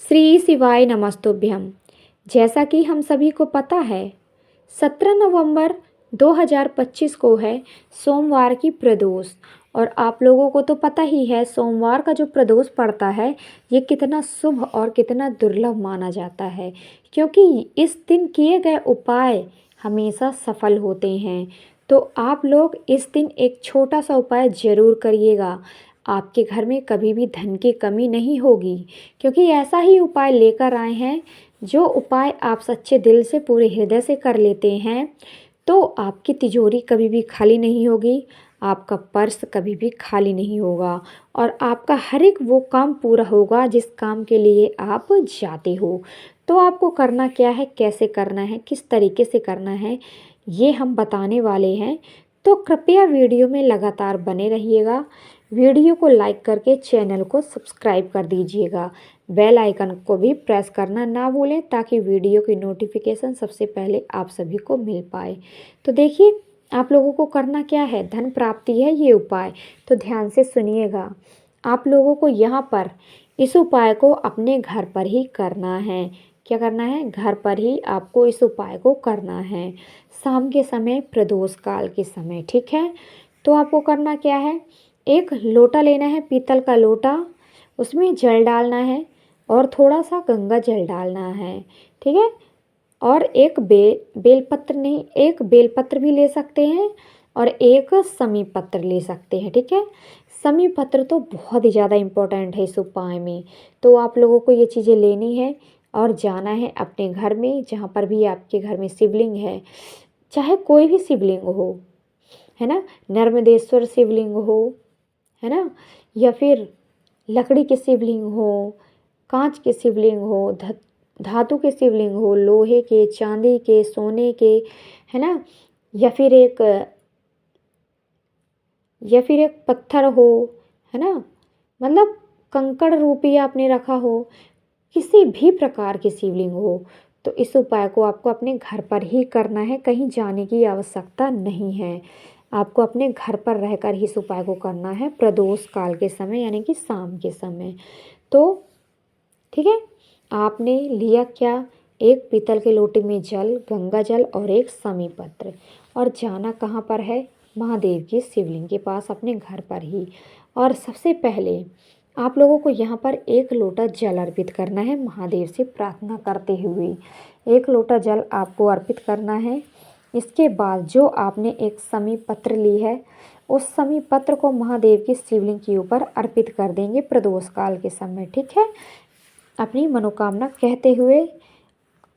श्री शिवाय नमस्तुभ्यम। जैसा कि हम सभी को पता है 17 नवंबर 2025 को है सोमवार की प्रदोष। और आप लोगों को तो पता ही है सोमवार का जो प्रदोष पड़ता है ये कितना शुभ और कितना दुर्लभ माना जाता है, क्योंकि इस दिन किए गए उपाय हमेशा सफल होते हैं। तो आप लोग इस दिन एक छोटा सा उपाय ज़रूर करिएगा। आपके घर में कभी भी धन की कमी नहीं होगी, क्योंकि ऐसा ही उपाय लेकर आए हैं। जो उपाय आप सच्चे दिल से पूरे हृदय से कर लेते हैं तो आपकी तिजोरी कभी भी खाली नहीं होगी, आपका पर्स कभी भी खाली नहीं होगा और आपका हर एक वो काम पूरा होगा जिस काम के लिए आप जाते हो। तो आपको करना क्या है, कैसे करना है, किस तरीके से करना है, ये हम बताने वाले हैं। तो कृपया वीडियो में लगातार बने रहिएगा। वीडियो को लाइक करके चैनल को सब्सक्राइब कर दीजिएगा। बेल आइकन को भी प्रेस करना ना भूलें ताकि वीडियो की नोटिफिकेशन सबसे पहले आप सभी को मिल पाए। तो देखिए आप लोगों को करना क्या है, धन प्राप्ति है ये उपाय, तो ध्यान से सुनिएगा। आप लोगों को यहाँ पर इस उपाय को अपने घर पर ही करना है। क्या करना है, घर पर ही आपको इस उपाय को करना है, शाम के समय, प्रदोष काल के समय, ठीक है। तो आपको करना क्या है, एक लोटा लेना है, पीतल का लोटा, उसमें जल डालना है और थोड़ा सा गंगा जल डालना है, ठीक है। और एक बेलपत्र नहीं, एक बेलपत्र भी ले सकते हैं और एक समी पत्र ले सकते हैं, ठीक है। समी पत्र तो बहुत ही ज़्यादा इम्पोर्टेंट है इस उपाय में। तो आप लोगों को ये चीज़ें लेनी है और जाना है अपने घर में, जहाँ पर भी आपके घर में शिवलिंग है, चाहे कोई भी शिवलिंग हो, है ना, नर्मदेश्वर शिवलिंग हो, है ना, या फिर लकड़ी के शिवलिंग हो, कांच के शिवलिंग हो, धातु के शिवलिंग हो, लोहे के, चांदी के, सोने के, है ना, या फिर एक पत्थर हो, है ना, मतलब कंकड़ रूपी आपने रखा हो, किसी भी प्रकार की शिवलिंग हो। तो इस उपाय को आपको अपने घर पर ही करना है, कहीं जाने की आवश्यकता नहीं है। आपको अपने घर पर रहकर ही इस उपाय को करना है प्रदोष काल के समय, यानी कि शाम के समय। तो ठीक है, आपने लिया क्या, एक पीतल के लोटे में जल, गंगा जल और एक समी पत्र, और जाना कहाँ पर है, महादेव की शिवलिंग के पास, अपने घर पर ही। और सबसे पहले आप लोगों को यहाँ पर एक लोटा जल अर्पित करना है, महादेव से प्रार्थना करते हुए एक लोटा जल आपको अर्पित करना है। इसके बाद जो आपने एक समी पत्र ली है, उस समी पत्र को महादेव की शिवलिंग के ऊपर अर्पित कर देंगे प्रदोष काल के समय, ठीक है। अपनी मनोकामना कहते हुए,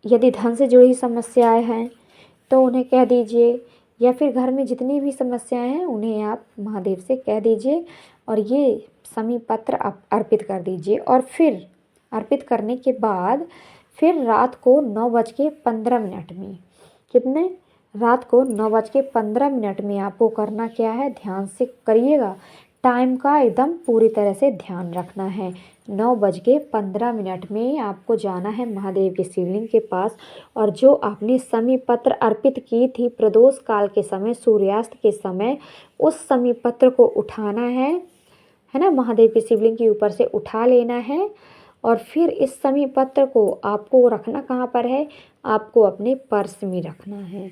यदि धन से जुड़ी समस्याएं हैं तो उन्हें कह दीजिए, या फिर घर में जितनी भी समस्याएं हैं उन्हें आप महादेव से कह दीजिए और ये समी पत्र आप अर्पित कर दीजिए। और फिर अर्पित करने के बाद फिर रात को 9:15 में, कितने, रात को 9:15 में आपको करना क्या है, ध्यान से करिएगा, टाइम का एकदम पूरी तरह से ध्यान रखना है। 9:15 में आपको जाना है महादेव के शिवलिंग के पास, और जो आपने समी पत्र अर्पित की थी प्रदोष काल के समय, सूर्यास्त के समय, उस समी पत्र को उठाना है ना, महादेव के शिवलिंग के ऊपर से उठा लेना है। और फिर इस समी पत्र को आपको रखना कहाँ पर है, आपको अपने पर्स में रखना है,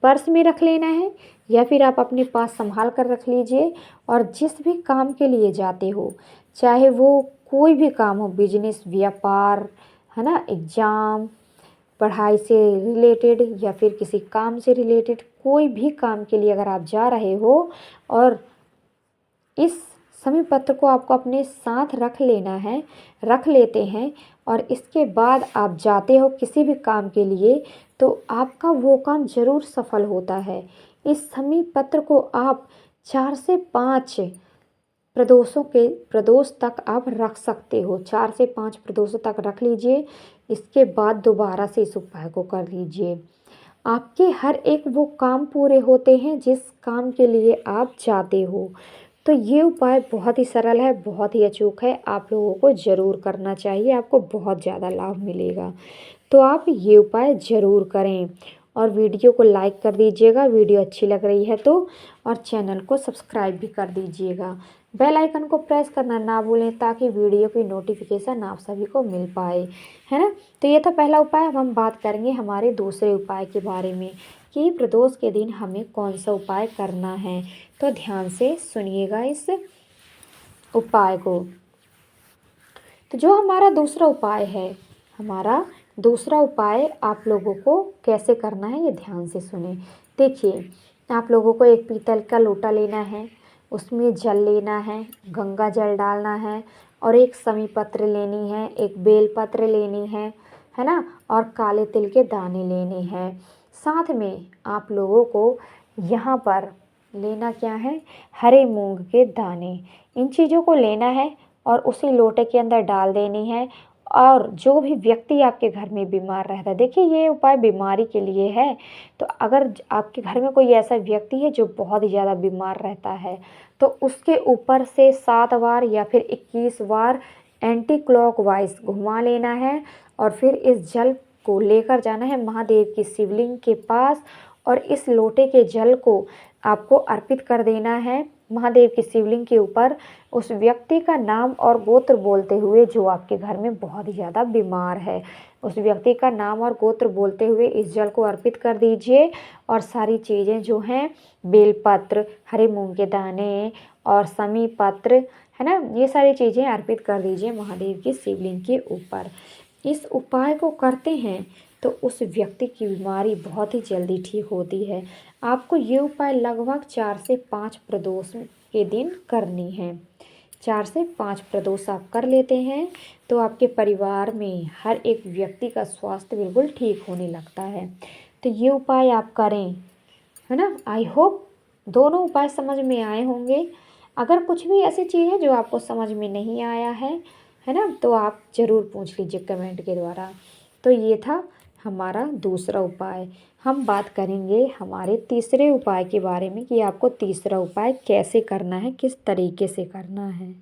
पर्स में रख लेना है, या फिर आप अपने पास संभाल कर रख लीजिए। और जिस भी काम के लिए जाते हो, चाहे वो कोई भी काम हो, बिजनेस, व्यापार, है ना, एग्ज़ाम, पढ़ाई से रिलेटेड या फिर किसी काम से रिलेटेड, कोई भी काम के लिए अगर आप जा रहे हो और इस समी पत्र को आपको अपने साथ रख लेना है, रख लेते हैं, और इसके बाद आप जाते हो किसी भी काम के लिए तो आपका वो काम ज़रूर सफल होता है। इस समी पत्र को आप 4 से 5 प्रदोष तक आप रख सकते हो, 4 से 5 प्रदोषों तक रख लीजिए। इसके बाद दोबारा से इस उपाय को कर लीजिए। आपके हर एक वो काम पूरे होते हैं जिस काम के लिए आप जाते हो। तो ये उपाय बहुत ही सरल है, बहुत ही अचूक है, आप लोगों को ज़रूर करना चाहिए, आपको बहुत ज़्यादा लाभ मिलेगा। तो आप ये उपाय ज़रूर करें और वीडियो को लाइक कर दीजिएगा, वीडियो अच्छी लग रही है तो, और चैनल को सब्सक्राइब भी कर दीजिएगा। बेल आइकन को प्रेस करना ना भूलें ताकि वीडियो की नोटिफिकेशन आप सभी को मिल पाए, है ना। तो ये था पहला उपाय। अब हम बात करेंगे हमारे दूसरे उपाय के बारे में कि प्रदोष के दिन हमें कौन सा उपाय करना है। तो ध्यान से सुनिएगा इस उपाय को। तो जो हमारा दूसरा उपाय है, हमारा दूसरा उपाय आप लोगों को कैसे करना है ये ध्यान से सुने। देखिए, आप लोगों को एक पीतल का लोटा लेना है, उसमें जल लेना है, गंगा जल डालना है और एक समी पत्र लेनी है, एक बेल पत्र लेनी है ना, और काले तिल के दाने लेने हैं। साथ में आप लोगों को यहाँ पर लेना क्या है, हरे मूंग के दाने। इन चीज़ों को लेना है और उसी लोटे के अंदर डाल देनी है। और जो भी व्यक्ति आपके घर में बीमार रहता है, देखिए ये उपाय बीमारी के लिए है। तो अगर आपके घर में कोई ऐसा व्यक्ति है जो बहुत ही ज़्यादा बीमार रहता है, तो उसके ऊपर से 7 बार या फिर 21 बार एंटी क्लॉकवाइज घुमा लेना है और फिर इस जल को लेकर जाना है महादेव की शिवलिंग के पास और इस लोटे के जल को आपको अर्पित कर देना है महादेव की शिवलिंग के ऊपर। उस व्यक्ति का नाम और गोत्र बोलते हुए जो आपके घर में बहुत ही ज़्यादा बीमार है, उस व्यक्ति का नाम और गोत्र बोलते हुए इस जल को अर्पित कर दीजिए। और सारी चीज़ें जो हैं, बेलपत्र, हरे मूंग के दाने और समी पत्र, है ना, ये सारी चीज़ें अर्पित कर दीजिए महादेव की शिवलिंग के ऊपर। इस उपाय को करते हैं तो उस व्यक्ति की बीमारी बहुत ही जल्दी ठीक होती है। आपको ये उपाय लगभग 4 से 5 प्रदोष के दिन करनी है। 4 से 5 प्रदोष आप कर लेते हैं तो आपके परिवार में हर एक व्यक्ति का स्वास्थ्य बिल्कुल ठीक होने लगता है। तो ये उपाय आप करें, है ना। आई होप दोनों उपाय समझ में आए होंगे। अगर कुछ भी ऐसी चीज़ है जो आपको समझ में नहीं आया है ना, तो आप ज़रूर पूछ लीजिए कमेंट के द्वारा। तो ये था हमारा दूसरा उपाय। हम बात करेंगे हमारे तीसरे उपाय के बारे में कि आपको तीसरा उपाय कैसे करना है, किस तरीके से करना है।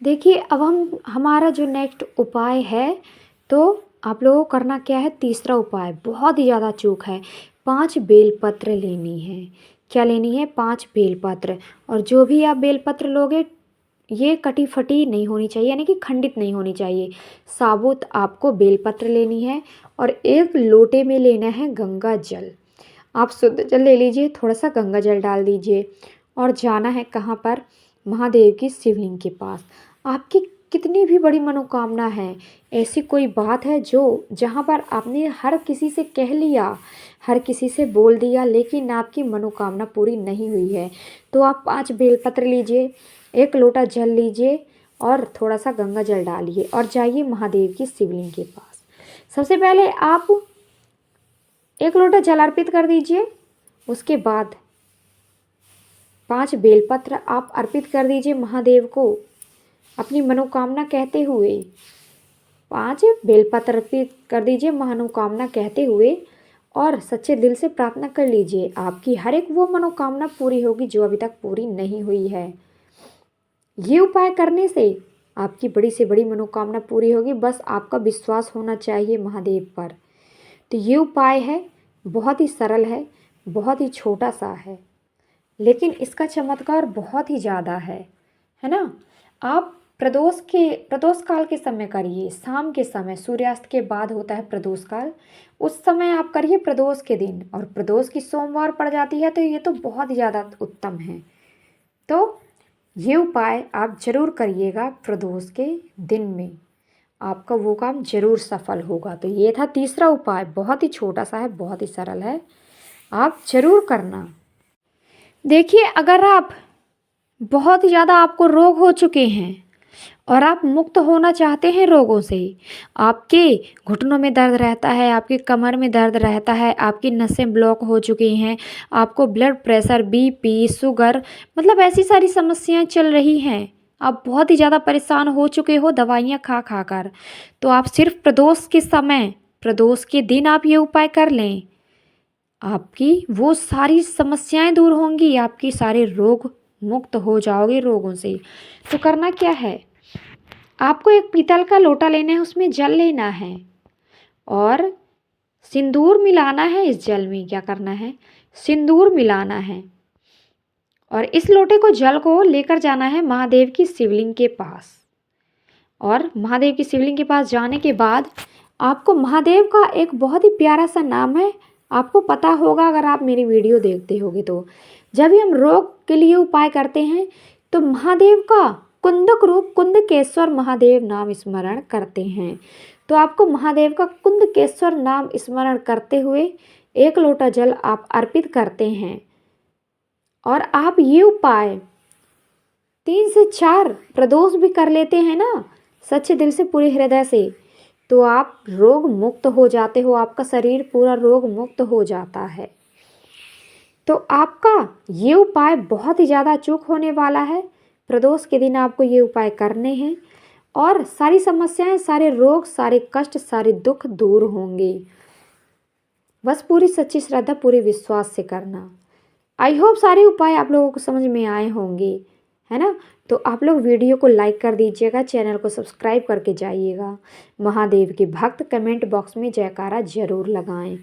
देखिए, अब हमारा जो नेक्स्ट उपाय है, तो आप लोगों को करना क्या है, तीसरा उपाय बहुत ही ज़्यादा चूक है। 5 बेलपत्र लेनी है। क्या लेनी है, 5 बेलपत्र। और जो भी आप बेलपत्र लोगे, ये कटी फटी नहीं होनी चाहिए, यानी कि खंडित नहीं होनी चाहिए। साबुत आपको बेलपत्र लेनी है और एक लोटे में लेना है गंगा जल। आप शुद्ध जल ले लीजिए, थोड़ा सा गंगा जल डाल दीजिए और जाना है कहाँ पर, महादेव की शिवलिंग के पास। आपकी कितनी भी बड़ी मनोकामना है, ऐसी कोई बात है जो जहाँ पर आपने हर किसी से कह लिया, हर किसी से बोल दिया, लेकिन आपकी मनोकामना पूरी नहीं हुई है, तो आप 5 बेलपत्र लीजिए, एक लोटा जल लीजिए और थोड़ा सा गंगा जल डालिए और जाइए महादेव की शिवलिंग के पास। सबसे पहले आप एक लोटा जल अर्पित कर दीजिए। उसके बाद 5 बेलपत्र आप अर्पित कर दीजिए महादेव को, अपनी मनोकामना कहते हुए। 5 बेलपत्र अर्पित कर दीजिए मनोकामना कहते हुए और सच्चे दिल से प्रार्थना कर लीजिए। आपकी हर एक वो मनोकामना पूरी होगी जो अभी तक पूरी नहीं हुई है। ये उपाय करने से आपकी बड़ी से बड़ी मनोकामना पूरी होगी, बस आपका विश्वास होना चाहिए महादेव पर। तो ये उपाय है, बहुत ही सरल है, बहुत ही छोटा सा है, लेकिन इसका चमत्कार बहुत ही ज़्यादा है ना। आप प्रदोष काल के समय करिए, शाम के समय, सूर्यास्त के बाद होता है प्रदोष काल, उस समय आप करिए प्रदोष के दिन। और प्रदोष की सोमवार पड़ जाती है तो ये तो बहुत ही ज़्यादा उत्तम है। तो ये उपाय आप ज़रूर करिएगा प्रदोष के दिन में, आपका वो काम ज़रूर सफल होगा। तो ये था तीसरा उपाय, बहुत ही छोटा सा है, बहुत ही सरल है, आप ज़रूर करना। देखिए, अगर आप बहुत ज़्यादा आपको रोग हो चुके हैं और आप मुक्त होना चाहते हैं रोगों से, आपके घुटनों में दर्द रहता है, आपकी कमर में दर्द रहता है, आपकी नसें ब्लॉक हो चुकी हैं, आपको ब्लड प्रेशर, बीपी, शुगर, मतलब ऐसी सारी समस्याएं चल रही हैं, आप बहुत ही ज़्यादा परेशान हो चुके हो दवाइयाँ खा खा कर, तो आप सिर्फ प्रदोष के समय, प्रदोष के दिन आप ये उपाय कर लें, आपकी वो सारी समस्याएं दूर होंगी, आपकी सारे रोग मुक्त हो जाओगे रोगों से। तो करना क्या है, आपको एक पीतल का लोटा लेना है, उसमें जल लेना है और सिंदूर मिलाना है। इस जल में क्या करना है, सिंदूर मिलाना है और इस लोटे को जल को लेकर जाना है महादेव की शिवलिंग के पास। और महादेव की शिवलिंग के पास जाने के बाद आपको महादेव का एक बहुत ही प्यारा सा नाम है, आपको पता होगा अगर आप मेरी वीडियो देखते होगे तो। जब भी हम रोग के लिए उपाय करते हैं तो महादेव का कुंदक रूप कुंदकेश्वर महादेव नाम स्मरण करते हैं। तो आपको महादेव का कुंदकेश्वर नाम स्मरण करते हुए 1 लोटा जल आप अर्पित करते हैं। और आप ये उपाय 3 से 4 प्रदोष भी कर लेते हैं ना, सच्चे दिल से पूरे हृदय से, तो आप रोग मुक्त हो जाते हो, आपका शरीर पूरा रोग मुक्त हो जाता है। तो आपका ये उपाय बहुत ही ज़्यादा अचूक होने वाला है। प्रदोष के दिन आपको ये उपाय करने हैं और सारी समस्याएं, सारे रोग, सारे कष्ट, सारे दुख दूर होंगे। बस पूरी सच्ची श्रद्धा, पूरे विश्वास से करना। आई होप सारे उपाय आप लोगों को समझ में आए होंगे, है ना। तो आप लोग वीडियो को लाइक कर दीजिएगा, चैनल को सब्सक्राइब करके जाइएगा। महादेव के भक्त कमेंट बॉक्स में जयकारा जरूर लगाएं।